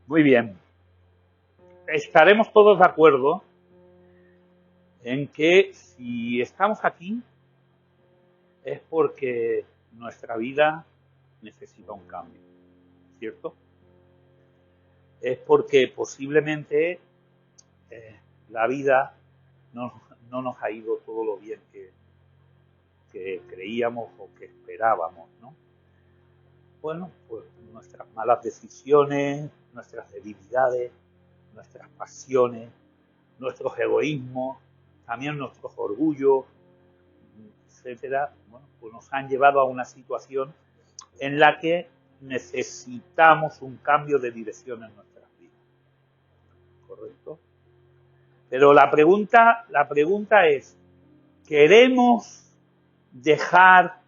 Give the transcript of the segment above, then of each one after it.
Muy bien. Estaremos todos de acuerdo en que si estamos aquí es porque nuestra vida necesita un cambio, ¿cierto? Es porque posiblemente la vida no nos ha ido todo lo bien que creíamos o que esperábamos, ¿no? Bueno, pues nuestras malas decisiones, nuestras debilidades, nuestras pasiones, nuestros egoísmos, también nuestros orgullos, etcétera, bueno, pues nos han llevado a una situación en la que necesitamos un cambio de dirección en nuestras vidas. ¿Correcto? Pero la pregunta es, ¿queremos dejar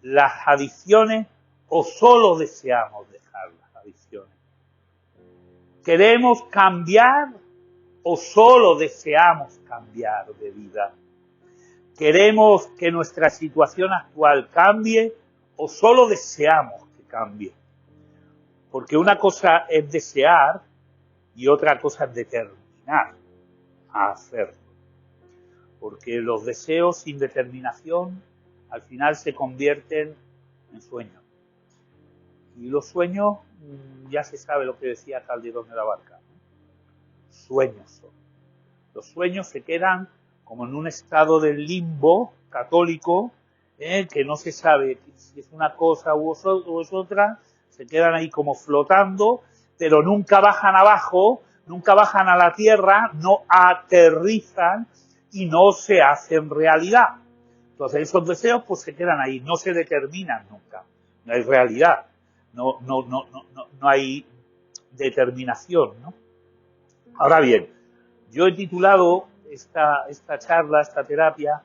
las adicciones o solo deseamos dejar las adicciones? ¿Queremos cambiar o solo deseamos cambiar de vida? ¿Queremos que nuestra situación actual cambie o solo deseamos que cambie? Porque una cosa es desear y otra cosa es determinar a hacerlo. Porque los deseos sin determinación al final se convierten en sueños. Y los sueños, ya se sabe lo que decía Calderón de la Barca, ¿no? Sueños son. Los sueños se quedan como en un estado de limbo católico, que no se sabe si es una cosa u es otra, se quedan ahí como flotando, pero nunca bajan abajo, nunca bajan a la tierra, no aterrizan y no se hacen realidad. Entonces esos deseos pues se quedan ahí, no se determinan nunca, no hay realidad, no hay determinación, ¿no? Ahora bien, yo he titulado esta charla, esta terapia,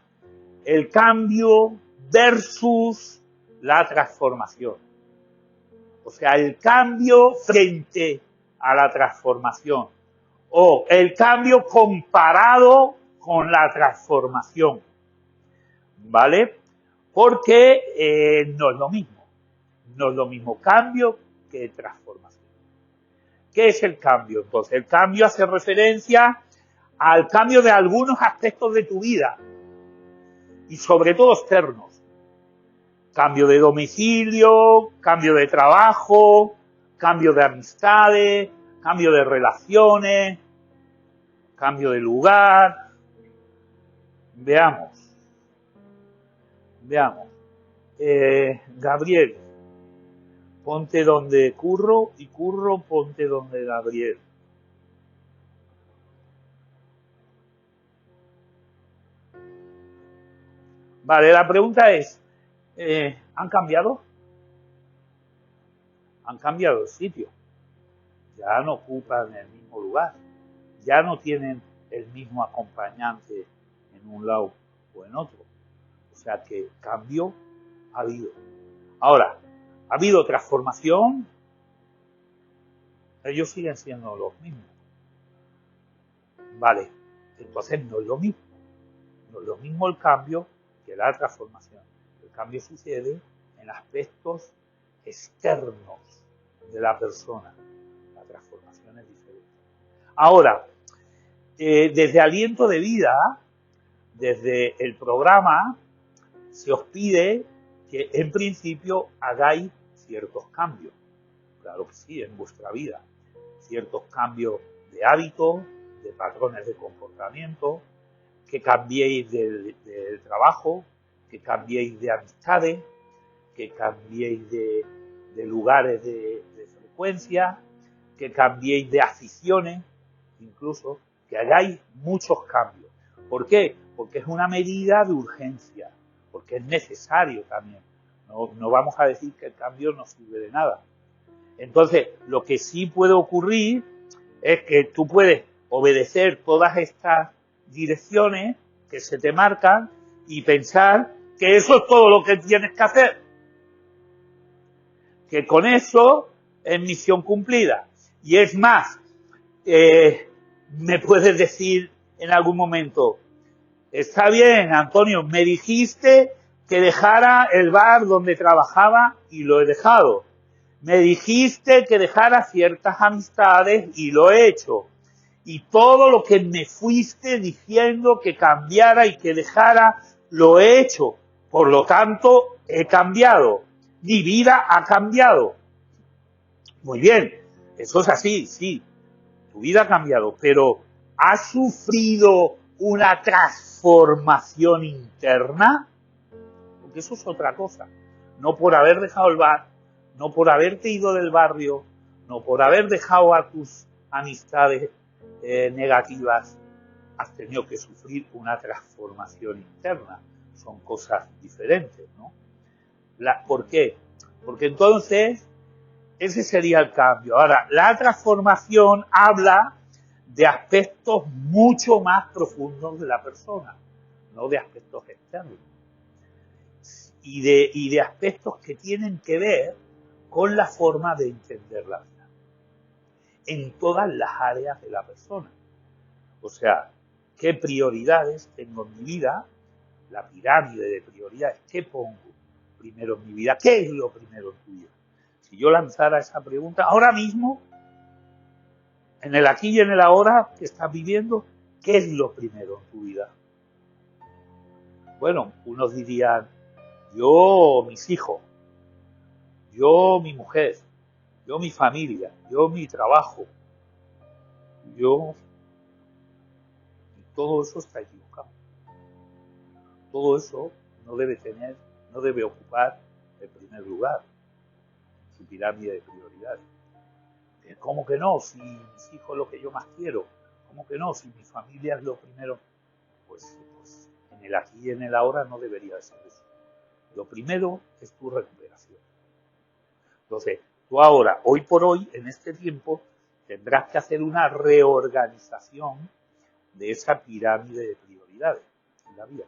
el cambio versus la transformación. O sea, el cambio frente a la transformación. O el cambio comparado con la transformación. ¿Vale? Porque no es lo mismo. No es lo mismo cambio que transformación. ¿Qué es el cambio? Entonces, el cambio hace referencia al cambio de algunos aspectos de tu vida y sobre todo externos. Cambio de domicilio, cambio de trabajo, cambio de amistades, cambio de relaciones, cambio de lugar. Veamos. Gabriel, ponte donde Curro y Curro ponte donde Gabriel. Vale, la pregunta es, ¿han cambiado? Han cambiado el sitio. Ya no ocupan el mismo lugar. Ya no tienen el mismo acompañante en un lado o en otro. O sea que cambio ha habido. Ahora, ¿ha habido transformación? Ellos siguen siendo los mismos. Vale, entonces no es lo mismo. No es lo mismo el cambio que la transformación. El cambio sucede en aspectos externos de la persona. La transformación es diferente. Ahora, desde Aliento de Vida, desde el programa, se os pide que en principio hagáis ciertos cambios. Claro que sí, en vuestra vida. Ciertos cambios de hábitos, de patrones de comportamiento, que cambiéis de trabajo, que cambiéis de amistades, que cambiéis de lugares de frecuencia, que cambiéis de aficiones, incluso, que hagáis muchos cambios. ¿Por qué? Porque es una medida de urgencia, porque es necesario también. No vamos a decir que el cambio no sirve de nada. Entonces, lo que sí puede ocurrir es que tú puedes obedecer todas estas direcciones que se te marcan y pensar que eso es todo lo que tienes que hacer. Que con eso es misión cumplida. Y es más, me puedes decir en algún momento, está bien, Antonio, me dijiste que dejara el bar donde trabajaba y lo he dejado. Me dijiste que dejara ciertas amistades y lo he hecho. Y todo lo que me fuiste diciendo que cambiara y que dejara, lo he hecho. Por lo tanto, he cambiado. Mi vida ha cambiado. Muy bien, eso es así, sí. Tu vida ha cambiado, pero ¿has sufrido una transformación interna? Porque eso es otra cosa. No por haber dejado el bar, no por haberte ido del barrio, no por haber dejado a tus amistades negativas, has tenido que sufrir una transformación interna. Son cosas diferentes, ¿no? ¿Por qué? Porque entonces ese sería el cambio. Ahora, la transformación habla de aspectos mucho más profundos de la persona, no de aspectos externos. Y de aspectos que tienen que ver con la forma de entender la vida en todas las áreas de la persona. O sea, ¿qué prioridades tengo en mi vida? La pirámide de prioridades. ¿Qué pongo primero en mi vida? ¿Qué es lo primero en tu vida? Si yo lanzara esa pregunta ahora mismo, en el aquí y en el ahora que estás viviendo, ¿qué es lo primero en tu vida? Bueno, unos dirían, yo mis hijos, yo mi mujer, yo mi familia, yo mi trabajo, yo... Todo eso está equivocado. Todo eso no debe ocupar el primer lugar en su pirámide de prioridades. ¿Cómo que no? Si mis hijos es lo que yo más quiero. ¿Cómo que no? Si mi familia es lo primero. Pues en el aquí y en el ahora no debería ser eso. Lo primero es tu recuperación. Entonces, tú ahora, hoy por hoy, en este tiempo, tendrás que hacer una reorganización de esa pirámide de prioridades en la vida.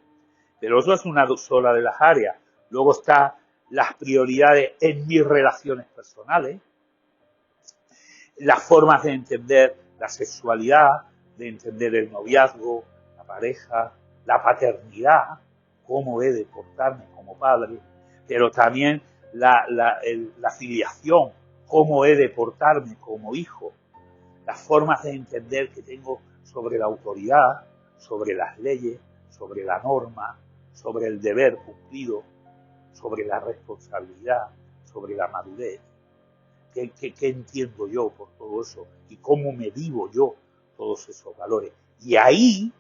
Pero eso es una sola de las áreas. Luego están las prioridades en mis relaciones personales, las formas de entender la sexualidad, de entender el noviazgo, la pareja, la paternidad, cómo he de portarme como padre, pero también la filiación, cómo he de portarme como hijo, las formas de entender que tengo sobre la autoridad, sobre las leyes, sobre la norma, sobre el deber cumplido, sobre la responsabilidad, sobre la madurez. ¿Qué entiendo yo por todo eso? ¿Y cómo me vivo yo todos esos valores? Y ahí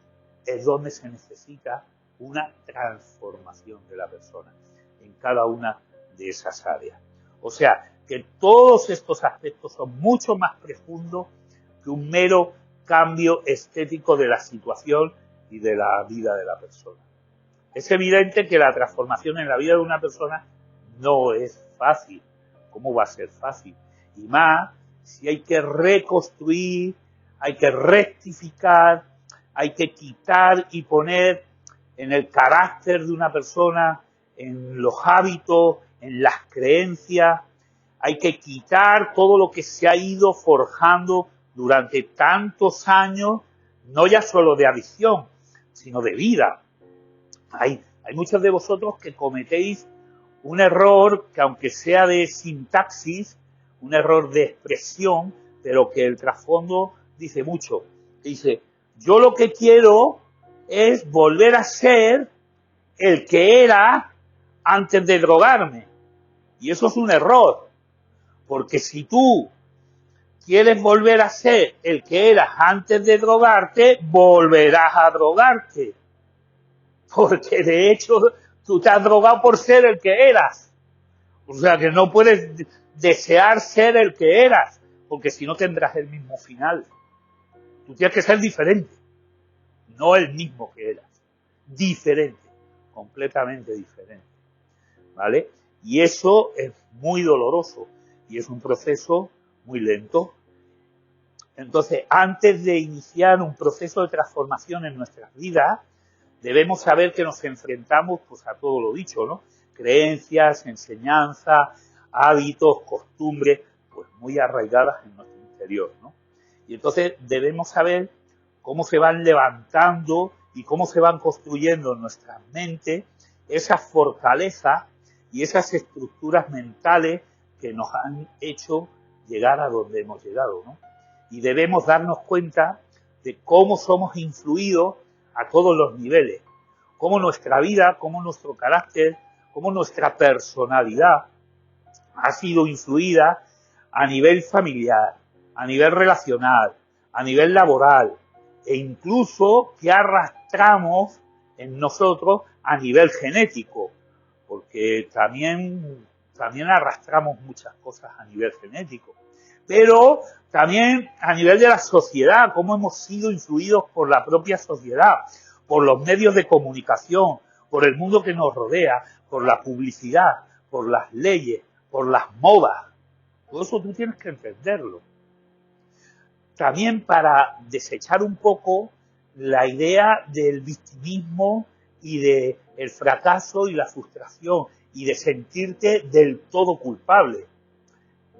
es donde se necesita una transformación de la persona, en cada una de esas áreas. O sea, que todos estos aspectos son mucho más profundos que un mero cambio estético de la situación y de la vida de la persona. Es evidente que la transformación en la vida de una persona no es fácil. ¿Cómo va a ser fácil? Y más si hay que reconstruir, hay que rectificar, hay que quitar y poner en el carácter de una persona, en los hábitos, en las creencias, hay que quitar todo lo que se ha ido forjando durante tantos años, no ya solo de adicción, sino de vida. Hay muchos de vosotros que cometéis un error que, aunque sea de sintaxis, un error de expresión, pero que el trasfondo dice mucho. Dice, yo lo que quiero es volver a ser el que era antes de drogarme. Y eso es un error, porque si tú quieres volver a ser el que eras antes de drogarte, volverás a drogarte. Porque de hecho tú te has drogado por ser el que eras. O sea que no puedes desear ser el que eras, porque si no tendrás el mismo final. Tú tienes que ser diferente, no el mismo que eras. Diferente, completamente diferente. ¿Vale? Y eso es muy doloroso y es un proceso muy lento. Entonces, antes de iniciar un proceso de transformación en nuestras vidas, debemos saber que nos enfrentamos pues a todo lo dicho, ¿no? Creencias, enseñanzas, hábitos, costumbres, pues muy arraigadas en nuestro interior, ¿no? Y entonces debemos saber cómo se van levantando y cómo se van construyendo en nuestra mente esas fortalezas y esas estructuras mentales que nos han hecho llegar a donde hemos llegado, ¿no? Y debemos darnos cuenta de cómo somos influidos a todos los niveles, cómo nuestra vida, cómo nuestro carácter, cómo nuestra personalidad ha sido influida a nivel familiar, a nivel relacional, a nivel laboral, e incluso que arrastramos en nosotros a nivel genético, porque también arrastramos muchas cosas a nivel genético, pero también a nivel de la sociedad, cómo hemos sido influidos por la propia sociedad, por los medios de comunicación, por el mundo que nos rodea, por la publicidad, por las leyes, por las modas. Todo eso tú tienes que entenderlo. También para desechar un poco la idea del victimismo y de el fracaso y la frustración y de sentirte del todo culpable.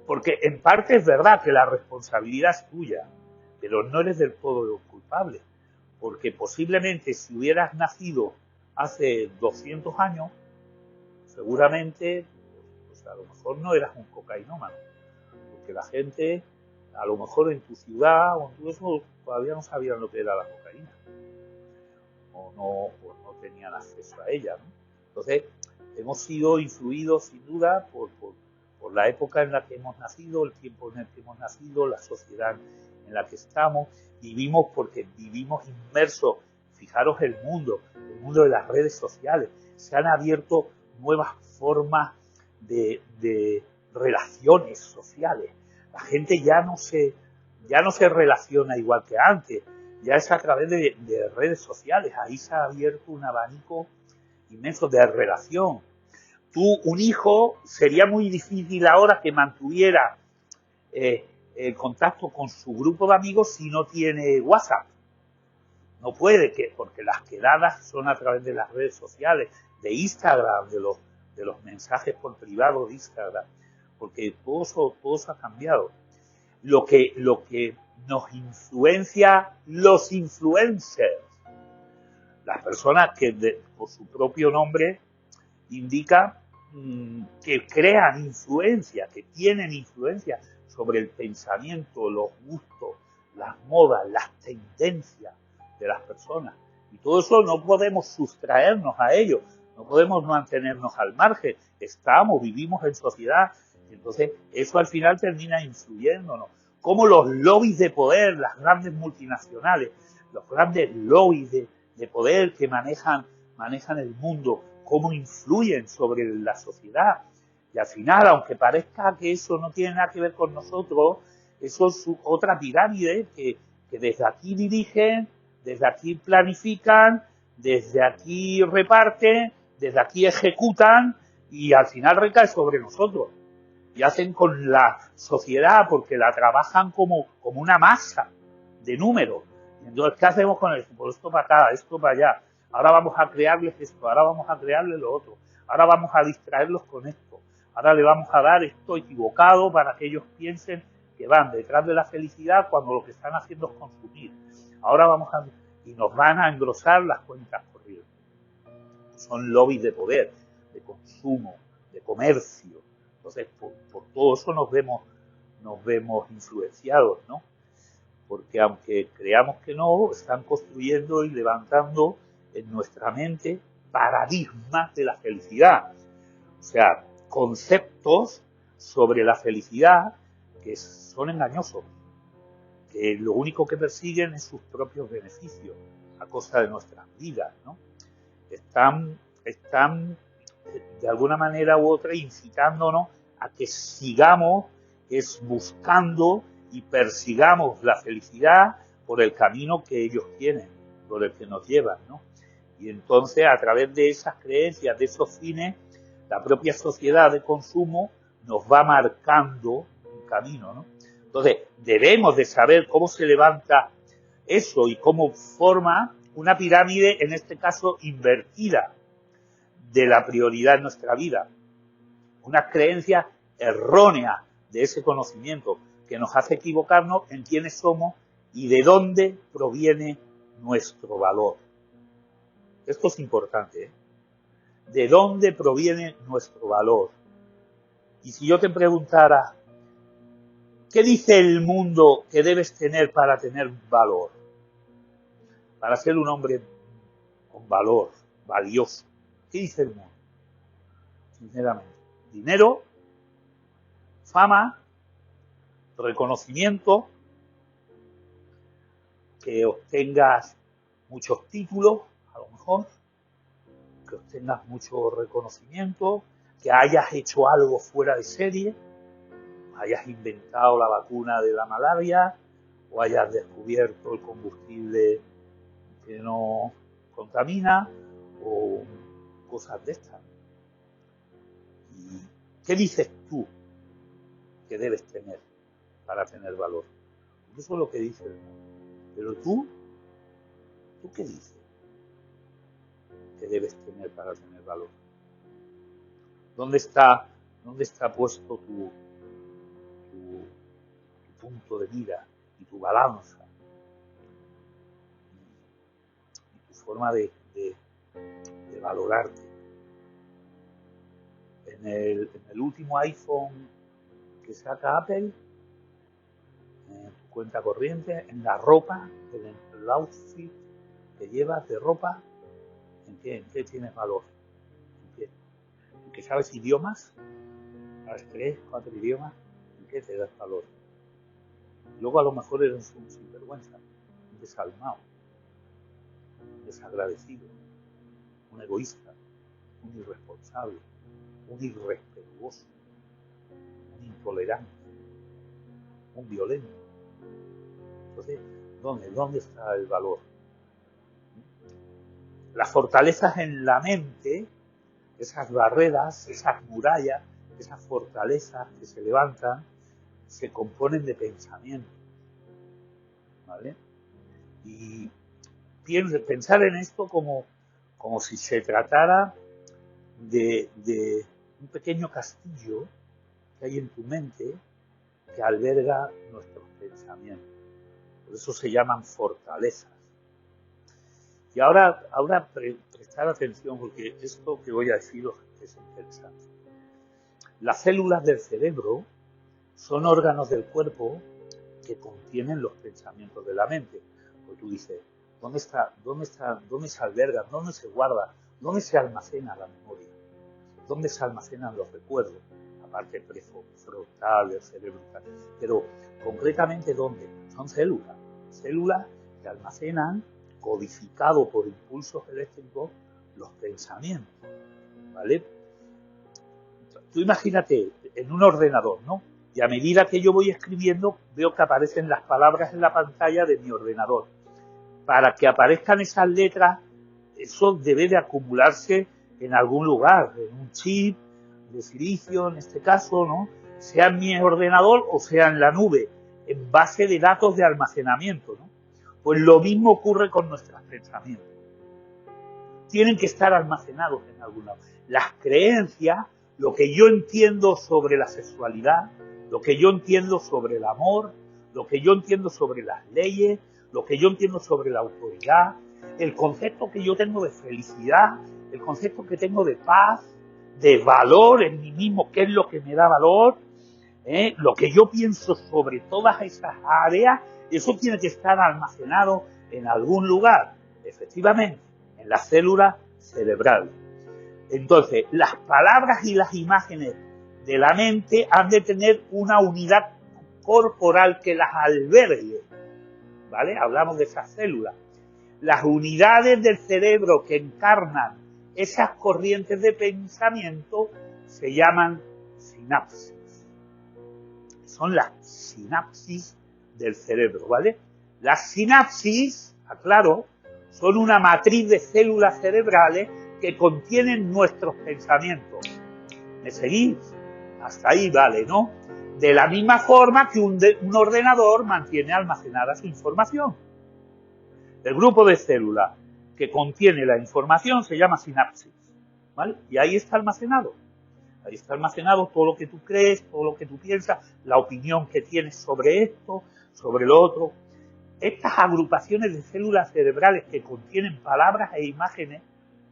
Porque en parte es verdad que la responsabilidad es tuya, pero no eres del todo culpable. Porque posiblemente si hubieras nacido hace 200 años, seguramente pues a lo mejor no eras un cocainómano. Porque la gente, a lo mejor en tu ciudad o en todo eso, todavía no sabían lo que era la cocaína. O no tenían acceso a ella, ¿no? Entonces, hemos sido influidos sin duda por la época en la que hemos nacido, el tiempo en el que hemos nacido, la sociedad en la que estamos. Vivimos porque vivimos inmersos. Fijaros el mundo de las redes sociales. Se han abierto nuevas formas de relaciones sociales. La gente ya no se relaciona igual que antes. Ya es a través de redes sociales. Ahí se ha abierto un abanico inmenso de relación. Un hijo, sería muy difícil ahora que mantuviera el contacto con su grupo de amigos si no tiene WhatsApp. No puede, porque las quedadas son a través de las redes sociales, de Instagram, de los mensajes por privado de Instagram, porque todo eso ha cambiado. Lo que nos influencia los influencers, las personas que por su propio nombre indica que crean influencia, que tienen influencia sobre el pensamiento, los gustos, las modas, las tendencias de las personas. Y todo eso no podemos sustraernos a ello, no podemos mantenernos al margen. Vivimos en sociedad, entonces eso al final termina influyéndonos. Como los lobbies de poder, las grandes multinacionales, los grandes lobbies de poder que manejan el mundo, cómo influyen sobre la sociedad. Y al final, aunque parezca que eso no tiene nada que ver con nosotros, eso es otra pirámide que desde aquí dirigen, desde aquí planifican, desde aquí reparten, desde aquí ejecutan y al final recae sobre nosotros. Y hacen con la sociedad porque la trabajan como una masa de números. Entonces, ¿qué hacemos con esto? Pues esto para acá, esto para allá. Ahora vamos a crearles esto, ahora vamos a crearles lo otro. Ahora vamos a distraerlos con esto. Ahora le vamos a dar esto equivocado para que ellos piensen que van detrás de la felicidad cuando lo que están haciendo es consumir. Ahora y nos van a engrosar las cuentas corrientes. Son lobbies de poder, de consumo, de comercio. Entonces, por todo eso nos vemos influenciados, ¿no? Porque aunque creamos que no, están construyendo y levantando en nuestra mente paradigmas de la felicidad. O sea, conceptos sobre la felicidad que son engañosos, que lo único que persiguen es sus propios beneficios a costa de nuestras vidas, ¿no? Están de alguna manera u otra incitándonos a que sigamos buscando y persigamos la felicidad por el camino que ellos tienen, por el que nos llevan, ¿no? Y entonces, a través de esas creencias, de esos fines, la propia sociedad de consumo nos va marcando un camino, ¿no? Entonces, debemos de saber cómo se levanta eso y cómo forma una pirámide, en este caso invertida, de la prioridad en nuestra vida. Una creencia errónea de ese conocimiento que nos hace equivocarnos en quiénes somos y de dónde proviene nuestro valor. Esto es importante, ¿eh? ¿De dónde proviene nuestro valor? Y si yo te preguntara, ¿qué dice el mundo que debes tener para tener valor? Para ser un hombre con valor, valioso. ¿Qué dice el mundo? Sinceramente. Dinero, fama, reconocimiento, que obtengas muchos títulos, a lo mejor, que obtengas mucho reconocimiento, que hayas hecho algo fuera de serie, hayas inventado la vacuna de la malaria o hayas descubierto el combustible que no contamina o cosas de estas. ¿Y qué dices tú que debes tener para tener valor? Eso es lo que dice el mundo. Pero ¿tú qué dices que debes tener para tener valor? ¿Dónde está puesto tu punto de mira y tu balanza y tu forma de valorarte? En el último iPhone que saca Apple, en tu cuenta corriente, en la ropa, en el outfit que llevas de ropa, ¿en qué tienes valor? ¿En qué? ¿En qué sabes idiomas? ¿Sabes 3, 4 idiomas? ¿En qué te das valor? Luego a lo mejor eres un sinvergüenza, un desalmado, un desagradecido, un egoísta, un irresponsable, un irrespetuoso, un intolerante, un violento. Entonces, ¿dónde está el valor? Las fortalezas en la mente, esas barreras, esas murallas, esas fortalezas que se levantan, se componen de pensamiento, ¿vale? Y pensar en esto como si se tratara de un pequeño castillo que hay en tu mente que alberga nuestros pensamientos. Por eso se llaman fortalezas. Y ahora prestar atención, porque esto que voy a deciros es interesante. Las células del cerebro son órganos del cuerpo que contienen los pensamientos de la mente. Pues tú dices, ¿dónde se albergan? ¿Dónde se guarda? ¿Dónde se almacena la memoria? ¿Dónde se almacenan los recuerdos? La parte prefrontal del cerebro. Pero concretamente, ¿dónde? Son células. Células que almacenan, codificado por impulsos eléctricos, los pensamientos. ¿Vale? Tú imagínate en un ordenador, ¿no? Y a medida que yo voy escribiendo, veo que aparecen las palabras en la pantalla de mi ordenador. Para que aparezcan esas letras, eso debe de acumularse en algún lugar, en un chip de silicio, en este caso, ¿no? Sea en mi ordenador o sea en la nube, en base de datos de almacenamiento, ¿no? Pues lo mismo ocurre con nuestros pensamientos. Tienen que estar almacenados en algún lado. Las creencias, lo que yo entiendo sobre la sexualidad, lo que yo entiendo sobre el amor, lo que yo entiendo sobre las leyes, lo que yo entiendo sobre la autoridad, el concepto que yo tengo de felicidad, el concepto que tengo de paz, de valor en mí mismo, qué es lo que me da valor, lo que yo pienso sobre todas esas áreas, eso tiene que estar almacenado en algún lugar, efectivamente, en la célula cerebral. Entonces, las palabras y las imágenes de la mente han de tener una unidad corporal que las albergue, ¿vale? Hablamos de esas células. Las unidades del cerebro que encarnan esas corrientes de pensamiento se llaman sinapsis. Son las sinapsis del cerebro, ¿vale? Las sinapsis, aclaro, son una matriz de células cerebrales que contienen nuestros pensamientos. ¿Me seguís? Hasta ahí vale, ¿no? De la misma forma que un ordenador mantiene almacenada su información. El grupo de células que contiene la información se llama sinapsis, ¿vale? Y ahí está almacenado. Ahí está almacenado todo lo que tú crees, todo lo que tú piensas, la opinión que tienes sobre esto, sobre lo otro. Estas agrupaciones de células cerebrales que contienen palabras e imágenes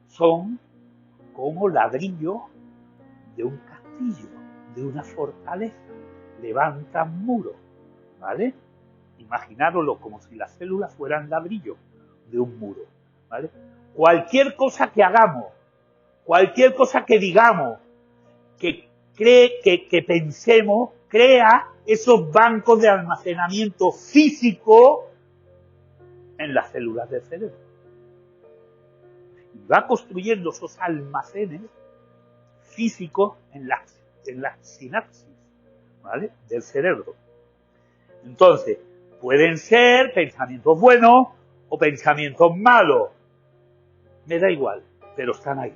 son como ladrillos de un castillo, de una fortaleza, levantan muros, ¿vale? Imaginároslo como si las células fueran ladrillos de un muro, ¿vale? Cualquier cosa que hagamos, cualquier cosa que digamos, que pensemos, crea esos bancos de almacenamiento físico en las células del cerebro. Y va construyendo esos almacenes físicos en las sinapsis, ¿vale? Del cerebro. Entonces, pueden ser pensamientos buenos o pensamientos malos. Me da igual, pero están ahí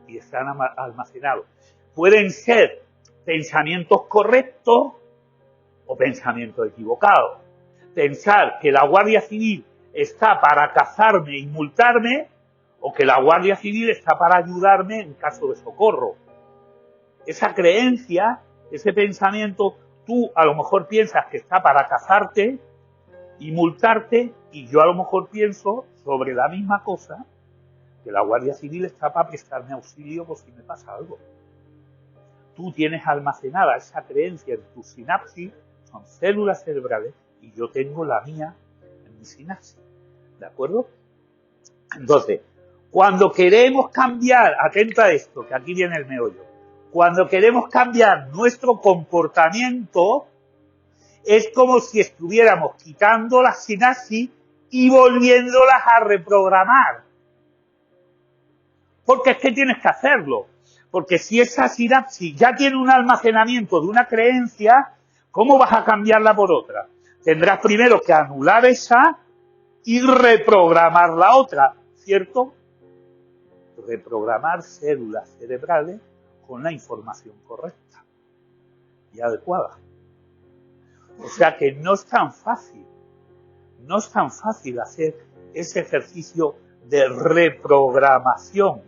y están almacenados. Pueden ser pensamientos correctos o pensamientos equivocados. Pensar que la Guardia Civil está para cazarme y multarme, o que la Guardia Civil está para ayudarme en caso de socorro. Esa creencia, ese pensamiento, tú a lo mejor piensas que está para cazarte y multarte, y yo a lo mejor pienso sobre la misma cosa, que la Guardia Civil está para prestarme auxilio por si me pasa algo. Tú tienes almacenada esa creencia en tus sinapsis, son células cerebrales, y yo tengo la mía en mi sinapsis. ¿De acuerdo? Entonces, cuando queremos cambiar, atenta a esto, que aquí viene el meollo, cuando queremos cambiar nuestro comportamiento, es como si estuviéramos quitando las sinapsis y volviéndolas a reprogramar. Porque es que tienes que hacerlo. Porque si esa sinapsis ya tiene un almacenamiento de una creencia, ¿cómo vas a cambiarla por otra? Tendrás primero que anular esa y reprogramar la otra, ¿cierto? Reprogramar células cerebrales con la información correcta y adecuada. O sea que no es tan fácil hacer ese ejercicio de reprogramación.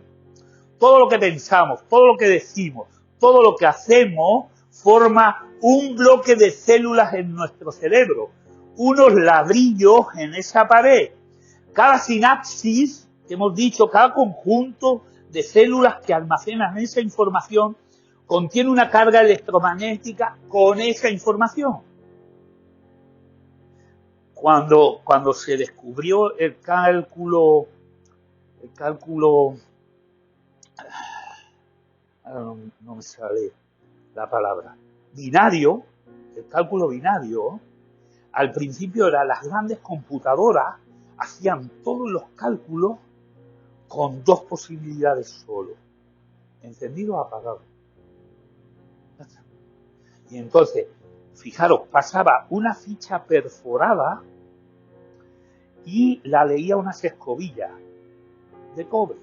Todo lo que pensamos, todo lo que decimos, todo lo que hacemos forma un bloque de células en nuestro cerebro, unos ladrillos en esa pared. Cada sinapsis, que hemos dicho, cada conjunto de células que almacenan esa información, contiene una carga electromagnética con esa información. Cuando se descubrió el cálculo, no me sale la palabra, binario, el cálculo binario, al principio las grandes computadoras hacían todos los cálculos con dos posibilidades solo, encendido o apagado. Y entonces, fijaros, pasaba una ficha perforada y la leía unas escobillas de cobre.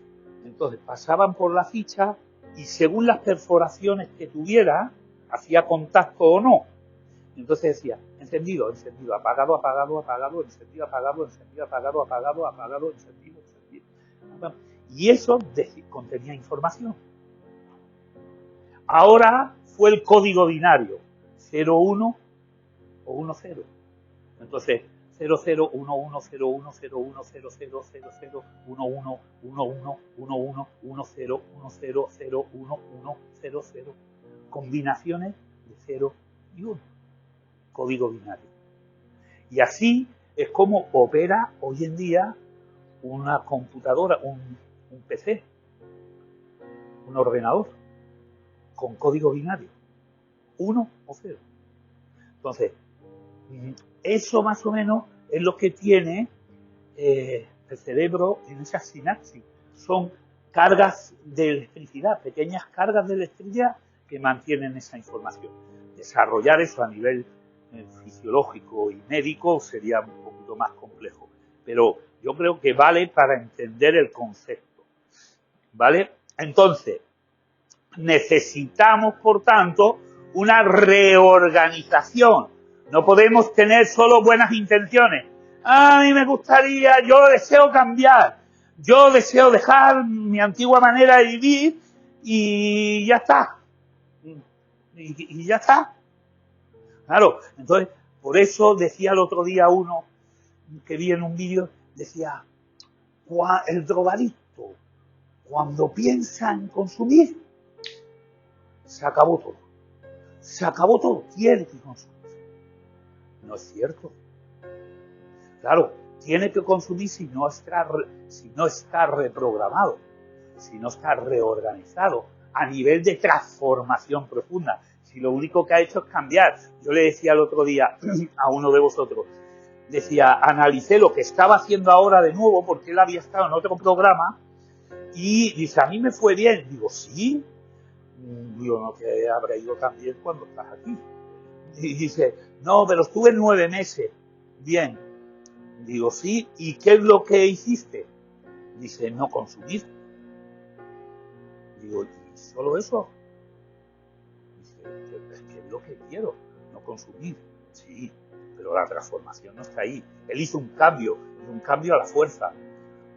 Entonces pasaban por la ficha y según las perforaciones que tuviera, hacía contacto o no. Entonces decía, encendido, encendido, apagado, apagado, apagado, encendido, apagado, encendido, apagado, apagado, apagado, encendido, encendido. Y eso contenía información. Ahora fue el código binario, 01 o 10. Entonces, 00, 11, 01, 01, 00, 00, 11, 11, 11, 10, 10, 0, 1, 1, 0, 0. Combinaciones de 0 y 1. Código binario. Y así es como opera hoy en día una computadora, un PC, un ordenador, con código binario, 1 o 0. Entonces, eso más o menos es lo que tiene el cerebro en esas sinapsis. Son cargas de electricidad, pequeñas cargas de electricidad que mantienen esa información. Desarrollar eso a nivel fisiológico y médico sería un poquito más complejo, pero yo creo que vale para entender el concepto, ¿vale? Entonces, necesitamos, por tanto, una reorganización. No podemos tener solo buenas intenciones. A mí me gustaría, yo deseo cambiar, yo deseo dejar mi antigua manera de vivir y ya está. Y ya está. Claro, entonces, por eso decía el otro día uno que vi en un vídeo, decía, el drogadicto, cuando piensa en consumir, se acabó todo. Se acabó todo, tiene que consumir. No es cierto. Claro, tiene que consumir si no está reprogramado, si no está reorganizado a nivel de transformación profunda. Si lo único que ha hecho es cambiar. Yo le decía el otro día a uno de vosotros, decía, analicé lo que estaba haciendo ahora de nuevo, porque él había estado en otro programa, y dice, a mí me fue bien. Digo, sí. Digo, no, que habrá ido tan bien cuando estás aquí. Y dice, no, pero estuve 9 meses. Bien. Digo, sí. ¿Y qué es lo que hiciste? Dice, no consumir. Digo, ¿y solo eso? Dice, es que es lo que quiero, no consumir. Sí, pero la transformación no está ahí. Él hizo un cambio a la fuerza.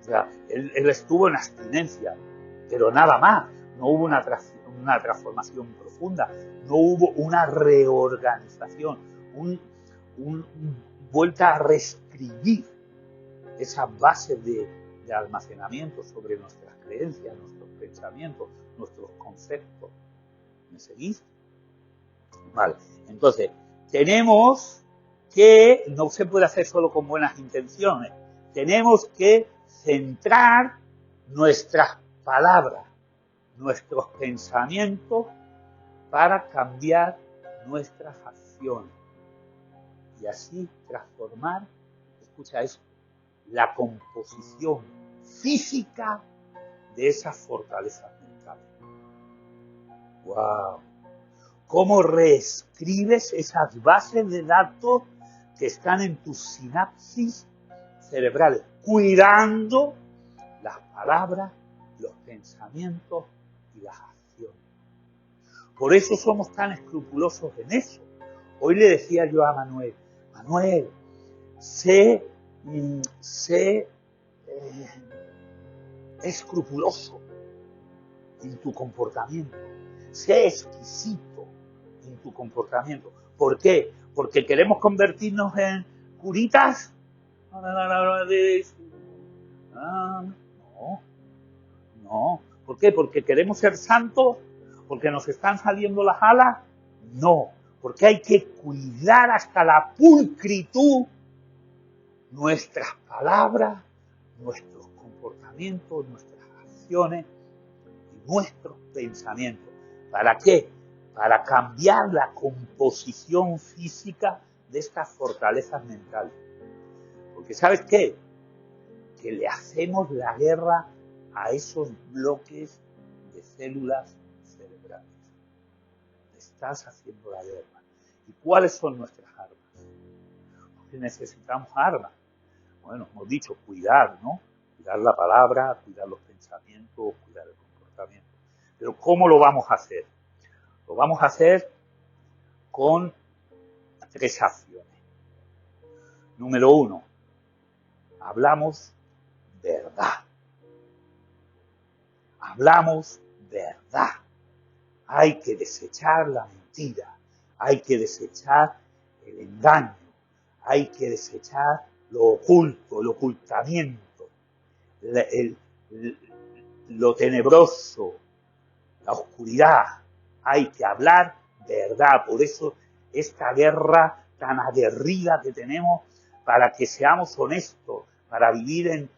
O sea, él estuvo en abstinencia, pero nada más. No hubo una transformación profunda, no hubo una reorganización, un vuelta a reescribir esas bases de almacenamiento sobre nuestras creencias, nuestros pensamientos, nuestros conceptos. ¿Me seguís? Vale, entonces, tenemos que, no se puede hacer solo con buenas intenciones, tenemos que centrar nuestras palabras, nuestros pensamientos para cambiar nuestras acciones y así transformar, escucha eso, la composición física de esas fortalezas mentales. ¡Wow! ¿Cómo reescribes esas bases de datos que están en tus sinapsis cerebrales? Cuidando las palabras, los pensamientos y las acciones. Por eso somos tan escrupulosos en eso. Hoy le decía yo a Manuel, sé escrupuloso en tu comportamiento, sé exquisito en tu comportamiento. ¿Por qué? Porque queremos convertirnos en curitas. No. ¿Por qué? Porque queremos ser santos, porque nos están saliendo las alas. No, porque hay que cuidar hasta la pulcritud nuestras palabras, nuestros comportamientos, nuestras acciones y nuestros pensamientos. ¿Para qué? Para cambiar la composición física de estas fortalezas mentales. Porque ¿sabes qué? Que le hacemos la guerra a esos bloques de células cerebrales. Le estás haciendo la guerra. ¿Y cuáles son nuestras armas? Porque necesitamos armas. Bueno, hemos dicho cuidar, ¿no? Cuidar la palabra, cuidar los pensamientos, cuidar el comportamiento. Pero ¿cómo lo vamos a hacer? Lo vamos a hacer con 3 acciones. Número 1, hablamos verdad. Hablamos verdad. Hay que desechar la mentira. Hay que desechar el engaño. Hay que desechar lo oculto, el ocultamiento, lo tenebroso, la oscuridad. Hay que hablar verdad. Por eso esta guerra tan aguerrida que tenemos para que seamos honestos, para vivir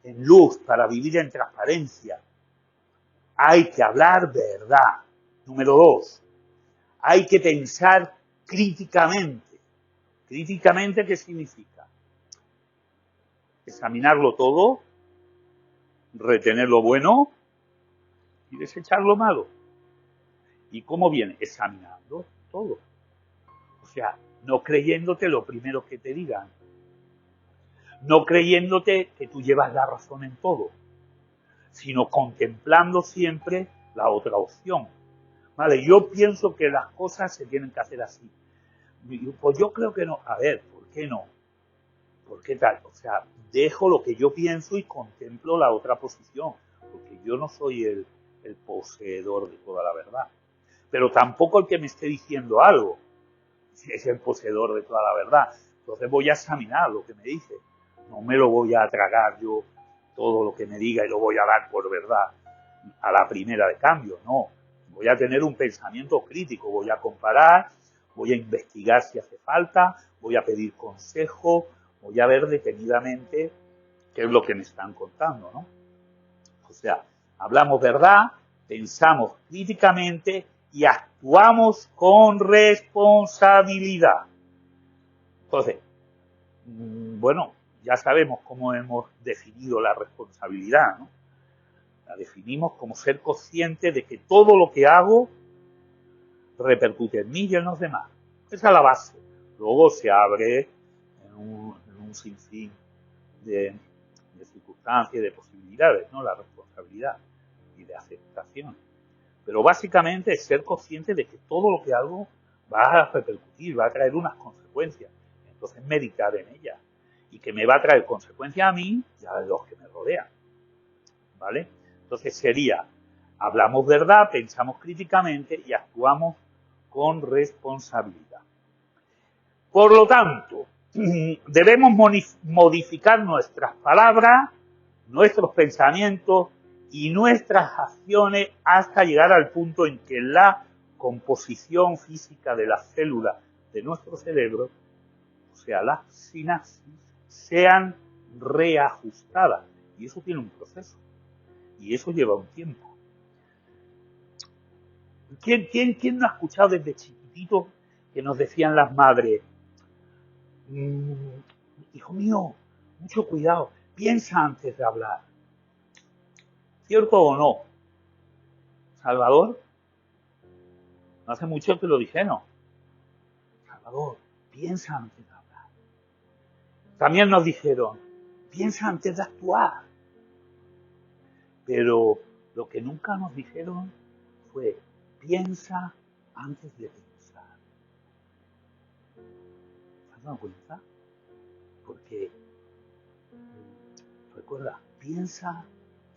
en luz, para vivir en transparencia. Hay que hablar verdad. Número 2, hay que pensar críticamente. ¿Críticamente qué significa? Examinarlo todo, retener lo bueno y desechar lo malo. ¿Y cómo viene? Examinando todo. O sea, no creyéndote lo primero que te digan. No creyéndote que tú llevas la razón en todo, sino contemplando siempre la otra opción. Vale, yo pienso que las cosas se tienen que hacer así. Pues yo creo que no. A ver, ¿por qué no? ¿Por qué tal? O sea, dejo lo que yo pienso y contemplo la otra posición, porque yo no soy el poseedor de toda la verdad. Pero tampoco el que me esté diciendo algo es el poseedor de toda la verdad. Entonces voy a examinar lo que me dice. No me lo voy a tragar yo todo lo que me diga y lo voy a dar por verdad a la primera de cambio. No, Voy a tener un pensamiento crítico, voy a comparar, voy a investigar si hace falta, voy a pedir consejo, voy a ver detenidamente qué es lo que me están contando, ¿no? O sea, hablamos verdad, pensamos críticamente y actuamos con responsabilidad. Entonces, bueno, ya sabemos cómo hemos definido la responsabilidad, ¿no? La definimos como ser consciente de que todo lo que hago repercute en mí y en los demás. Esa es la base. Luego se abre en un sinfín de circunstancias, de posibilidades, ¿no? La responsabilidad y de aceptación. Pero básicamente es ser consciente de que todo lo que hago va a repercutir, va a traer unas consecuencias. Entonces meditar en ellas. Y que me va a traer consecuencias a mí y a los que me rodean. ¿Vale? Entonces sería, hablamos verdad, pensamos críticamente y actuamos con responsabilidad. Por lo tanto, debemos modificar nuestras palabras, nuestros pensamientos y nuestras acciones hasta llegar al punto en que la composición física de las células de nuestro cerebro, o sea, las sinapsis, sean reajustadas. Y eso tiene un proceso. Y eso lleva un tiempo. ¿Quién no ha escuchado desde chiquitito que nos decían las madres, hijo mío, mucho cuidado, piensa antes de hablar? ¿Cierto o no? Salvador, no hace mucho que lo dijeron. Salvador, piensa antes de hablar. También nos dijeron, piensa antes de actuar. Pero lo que nunca nos dijeron fue, piensa antes de pensar. ¿Se han dado cuenta? Porque, recuerda, piensa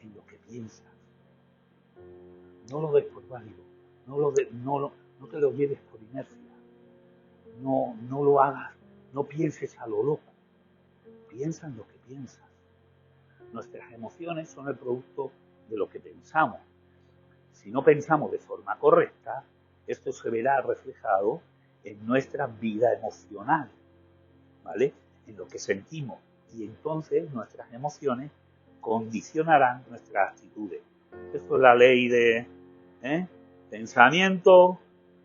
en lo que piensas. No lo des por válido. No te lo lleves por inercia. No lo hagas. No pienses a lo loco. Piensa en lo que piensas. Nuestras emociones son el producto de lo que pensamos. Si no pensamos de forma correcta, esto se verá reflejado en nuestra vida emocional, ¿vale? En lo que sentimos. Y entonces nuestras emociones condicionarán nuestras actitudes. Esto es la ley de pensamiento,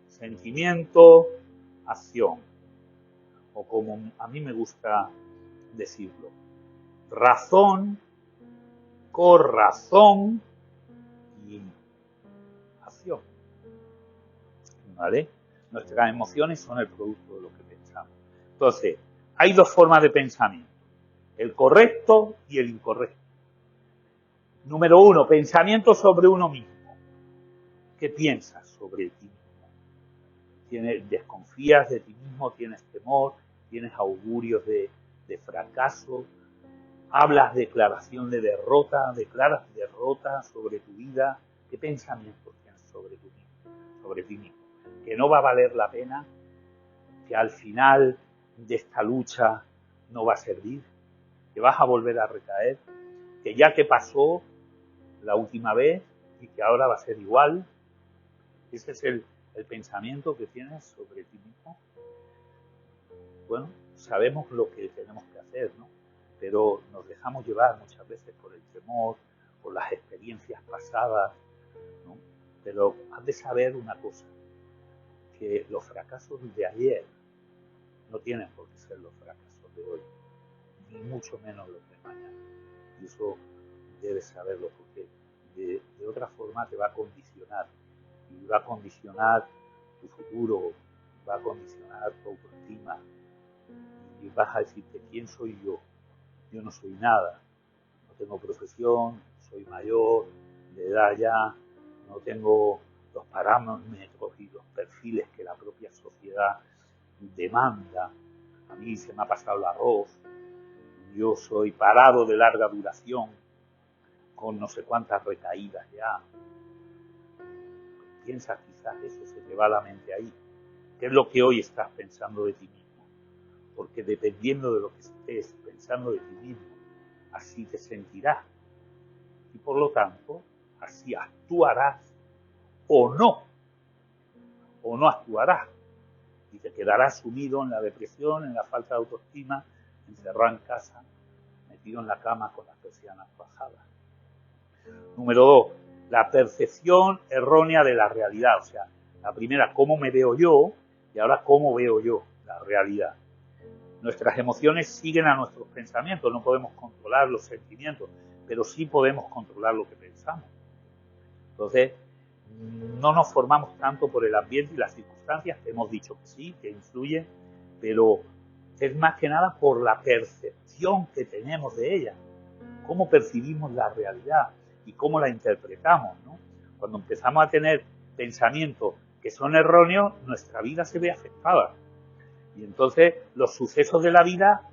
sentimiento, acción. O como a mí me gusta decirlo, razón, corazón y acción. ¿Vale? Nuestras emociones son el producto de lo que pensamos. Entonces, hay dos formas de pensamiento, el correcto y el incorrecto. Número 1, pensamiento sobre uno mismo. ¿Qué piensas sobre ti mismo? ¿Desconfías de ti mismo? ¿Tienes temor? ¿Tienes augurios de fracaso? ¿Hablas declaración de derrota? ¿Declaras derrota sobre tu vida? ¿Qué pensamientos tienes sobre ti mismo? Que no va a valer la pena, que al final de esta lucha no va a servir, que vas a volver a recaer, que ya te pasó la última vez y que ahora va a ser igual. Ese es el pensamiento que tienes sobre ti mismo. Bueno, sabemos lo que tenemos que hacer, ¿no? Pero nos dejamos llevar muchas veces por el temor, por las experiencias pasadas, ¿no? Pero has de saber una cosa, que los fracasos de ayer no tienen por qué ser los fracasos de hoy, ni mucho menos los de mañana. Y eso debes saberlo, porque de otra forma te va a condicionar. Y va a condicionar tu futuro, va a condicionar tu autoestima. Y vas a decirte, ¿quién soy yo? Yo no soy nada. No tengo profesión, soy mayor, de edad ya, no tengo los parámetros y los perfiles que la propia sociedad demanda. A mí se me ha pasado el arroz. Yo soy parado de larga duración, con no sé cuántas recaídas ya. Piensas quizás eso, se te va a la mente ahí. ¿Qué es lo que hoy estás pensando de ti mismo? Porque dependiendo de lo que estés pensando de ti mismo, así te sentirás. Y por lo tanto, así actuarás o no actuarás. Y te quedarás sumido en la depresión, en la falta de autoestima, encerrado en casa, metido en la cama con las persianas bajadas. Número 2, la percepción errónea de la realidad. O sea, la primera, cómo me veo yo, y ahora cómo veo yo la realidad. Nuestras emociones siguen a nuestros pensamientos, no podemos controlar los sentimientos, pero sí podemos controlar lo que pensamos. Entonces, no nos formamos tanto por el ambiente y las circunstancias, que hemos dicho que sí, que influyen, pero es más que nada por la percepción que tenemos de ella, cómo percibimos la realidad y cómo la interpretamos, ¿no? Cuando empezamos a tener pensamientos que son erróneos, nuestra vida se ve afectada. Y entonces los sucesos de la vida,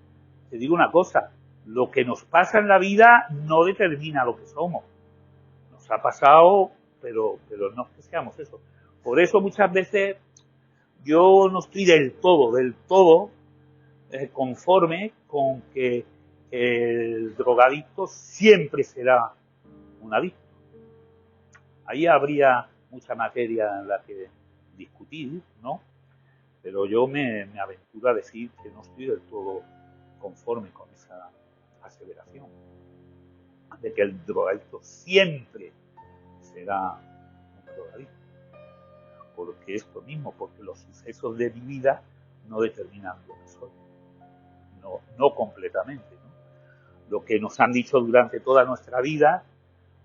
te digo una cosa, lo que nos pasa en la vida no determina lo que somos. Nos ha pasado, pero no es que seamos eso. Por eso muchas veces yo no estoy del todo conforme con que el drogadicto siempre será un adicto. Ahí habría mucha materia en la que discutir, ¿no? Pero yo me aventuro a decir que no estoy del todo conforme con esa aseveración, de que el drogadicto siempre será un drogadicto. Porque esto mismo, porque los sucesos de mi vida no determinan lo que soy. No completamente, ¿no? Lo que nos han dicho durante toda nuestra vida,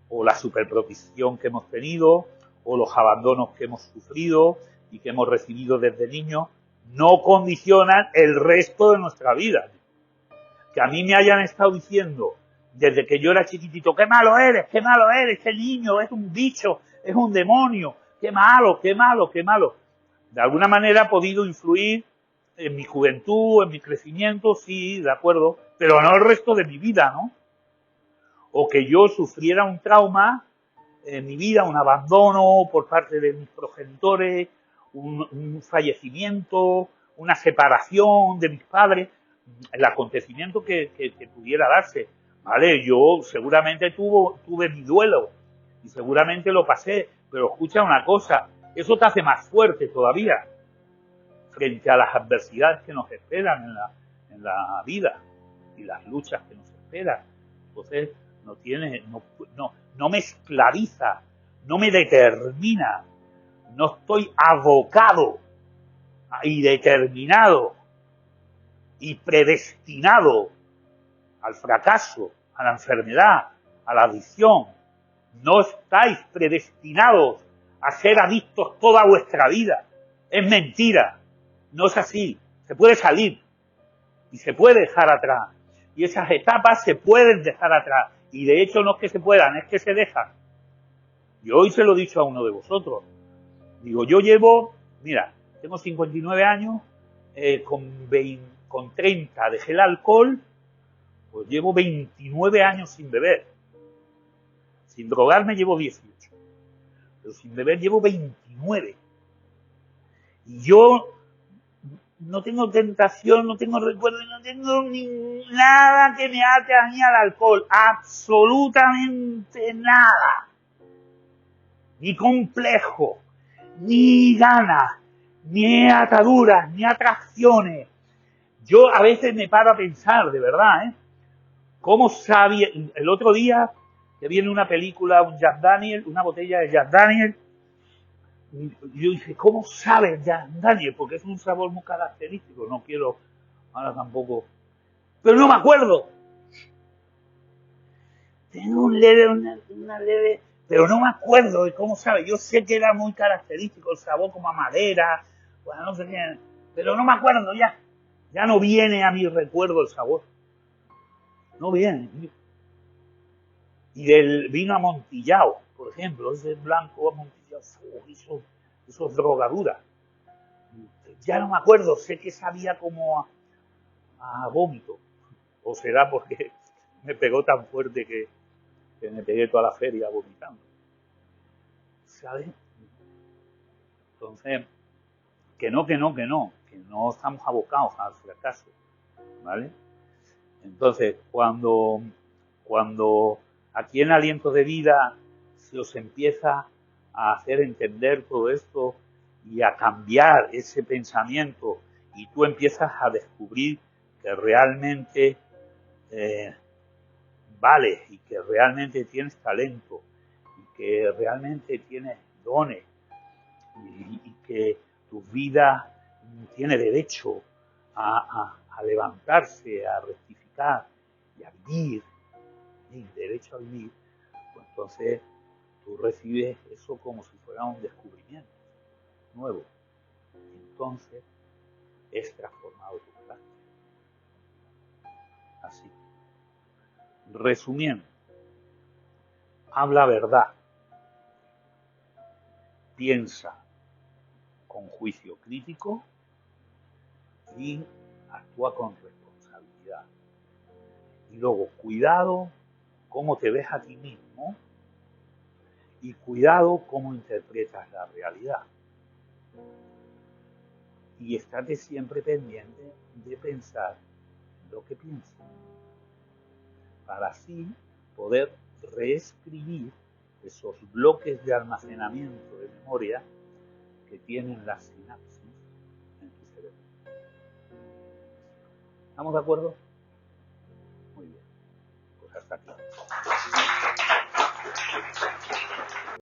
o la superprotección que hemos tenido, o los abandonos que hemos sufrido y que hemos recibido desde niños, no condicionan el resto de nuestra vida. Que a mí me hayan estado diciendo desde que yo era chiquitito, qué malo eres, ese niño es un bicho, es un demonio, qué malo. De alguna manera ha podido influir en mi juventud, en mi crecimiento, sí, de acuerdo, pero no el resto de mi vida, ¿no? O que yo sufriera un trauma en mi vida, un abandono por parte de mis progenitores, un fallecimiento, una separación de mis padres, el acontecimiento que pudiera darse. Vale, yo seguramente tuve mi duelo y seguramente lo pasé, pero escucha una cosa, eso te hace más fuerte todavía frente a las adversidades que nos esperan en la vida y las luchas que nos esperan. Entonces, no me esclaviza, no me determina, no estoy abocado y determinado y predestinado al fracaso, a la enfermedad, a la adicción. No estáis predestinados a ser adictos toda vuestra vida. Es mentira. No es así. Se puede salir y se puede dejar atrás. Y esas etapas se pueden dejar atrás. Y de hecho no es que se puedan, es que se dejan. Yo hoy se lo he dicho a uno de vosotros. Digo, yo tengo 59 años, con 30 dejé el alcohol, pues llevo 29 años sin beber. Sin drogarme llevo 18. Pero sin beber llevo 29. Y yo no tengo tentación, no tengo recuerdo, no tengo nada que me ate a mí al alcohol. Absolutamente nada. Ni complejo, ni ganas, ni ataduras, ni atracciones. Yo a veces me paro a pensar, de verdad, ¿cómo sabía? El otro día que viene una película, un Jack Daniel, una botella de Jack Daniel, y yo dije, ¿cómo sabe Jack Daniel? Porque es un sabor muy característico, no quiero ahora tampoco, pero no me acuerdo. Tengo una leve, pero no me acuerdo de cómo sabe. Yo sé que era muy característico el sabor, como a madera, bueno, no sé qué, pero no me acuerdo ya. Ya no viene a mi recuerdo el sabor. No viene. Y del vino amontillado, por ejemplo, ese blanco amontillado, eso es drogadura. Ya no me acuerdo, sé que sabía como a vómito. O será porque me pegó tan fuerte que me pegué toda la feria vomitando. ¿Sabes? Entonces, que no estamos abocados al fracaso, ¿vale? Entonces, cuando aquí en Aliento de Vida se os empieza a hacer entender todo esto y a cambiar ese pensamiento, y tú empiezas a descubrir que realmente vales y que realmente tienes talento y que realmente tienes dones y que tu vida tiene derecho a levantarse, a rectificar y a vivir, y derecho a vivir, pues entonces tú recibes eso como si fuera un descubrimiento nuevo. Entonces es transformado tu carácter. Así. Resumiendo, habla verdad, piensa con juicio crítico y actúa con responsabilidad. Y luego, cuidado cómo te ves a ti mismo y cuidado cómo interpretas la realidad. Y estate siempre pendiente de pensar lo que piensas, para así poder reescribir esos bloques de almacenamiento de memoria que tienen las sinapsis en tu cerebro. ¿Estamos de acuerdo? Muy bien. Pues hasta aquí.